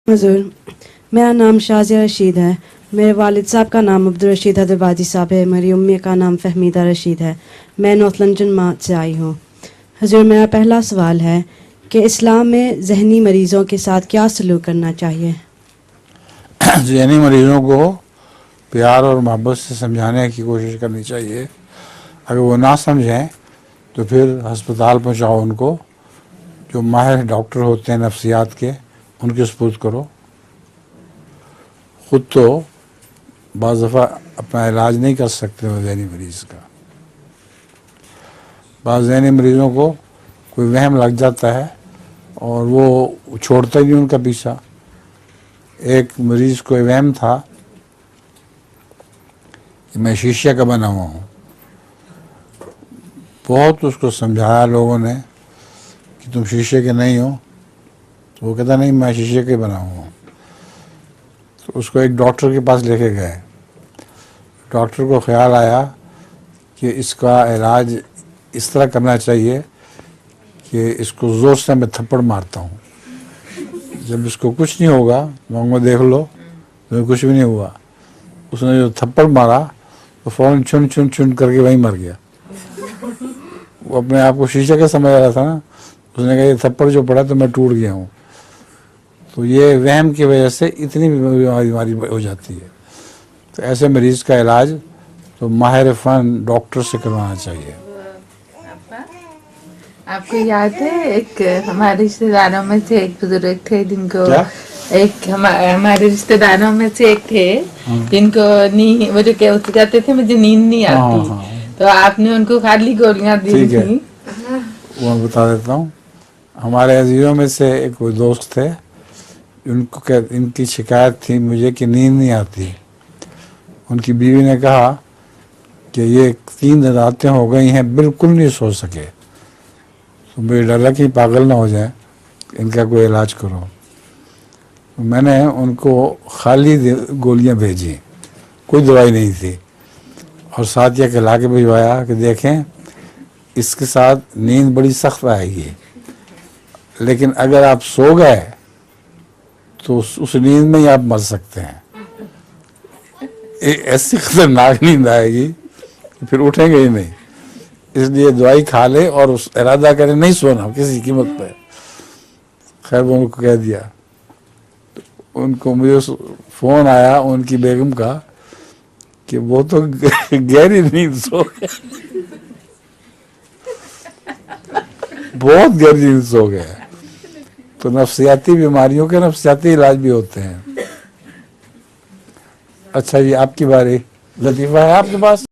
हुजूर, मेरा नाम शाजिया रशीद है। मेरे वालिद साहब का नाम अब्दुल रशीद हैदराबादी साहब है। मेरी अम्मी का नाम फहमीदा रशीद है। मैं नॉर्थ लंदन मार्च से आई हूँ। हुजूर, मेरा पहला सवाल है कि इस्लाम में जहनी मरीज़ों के साथ क्या सलूक करना चाहिए? जहनी मरीज़ों को प्यार और मोहब्बत से समझाने की कोशिश करनी चाहिए। अगर वो ना समझें तो फिर अस्पताल पहुंचाओ उनको, जो माहिर डॉक्टर होते हैं नफ्सियात के, उनके सुपुर्द करो। ख़ुद तो बाज़ दफ़ा अपना इलाज नहीं कर सकते वो जहनी मरीज़ का। बाज़ जहनी मरीज़ों को कोई वहम लग जाता है और वो छोड़ता ही नहीं उनका पीछा। एक मरीज़ को वहम था कि मैं शीशे का बना हुआ हूँ। बहुत उसको समझाया लोगों ने कि तुम शीशे के नहीं हो, तो वो कहता नहीं मैं शीशे के बना हुआ हूँ। तो उसको एक डॉक्टर के पास लेके गए। डॉक्टर को ख्याल आया कि इसका इलाज इस तरह करना चाहिए कि इसको ज़ोर से मैं थप्पड़ मारता हूँ। जब इसको कुछ नहीं होगा, मांगो देख लो, तो कुछ भी नहीं हुआ। उसने जो थप्पड़ मारा तो फ़ौरन चुन चुन चुन करके वहीं मर गया। वो अपने आप को शीशे का समझ रहा था ना। उसने कहा ये थप्पड़ जो पड़ा तो मैं टूट गया हूँ। तो ये वहम की वजह से इतनी बीमारी हो जाती है। तो ऐसे मरीज़ का इलाज तो माहिर फ़न डॉक्टर से करवाना चाहिए। आपको याद है एक हमारे रिश्तेदारों में से एक बुजुर्ग थे जिनको एक हमारे रिश्तेदारों में से एक थे जिनको नींद, वो जो कहते थे मुझे नींद नहीं आती, तो आपने उनको खाली गोलियां दी थी। वो मैं बता देता हूँ। हमारे अजीज़ों में से एक कोई दोस्त थे, इनकी शिकायत थी मुझे कि नींद नहीं आती। उनकी बीवी ने कहा कि ये 3 रातें हो गई हैं बिल्कुल नहीं सो सके, तो मुझे डर लगा कि पागल ना हो जाए, इनका कोई इलाज करो। तो मैंने उनको खाली गोलियां भेजी, कोई दवाई नहीं थी, और साथ ये खिला के भिजवाया कि देखें इसके साथ नींद बड़ी सख्त आएगी, लेकिन अगर आप सो गए तो उस नींद में ही आप मर सकते हैं। ऐसी खतरनाक नींद आएगी कि फिर उठेंगे ही नहीं। इसलिए दवाई खा ले और उस इरादा करें नहीं सोना किसी कीमत पे। खैर वो उनको कह दिया। तो उनको मुझे फ़ोन आया उनकी बेगम का कि वो तो गहरी नींद सो गए, बहुत गहरी नींद सो गए। तो नफ्सियाती बीमारियों के नफ्सियाती इलाज भी होते हैं। अच्छा जी, आपकी बारी। लतीफ़ा है आपके पास?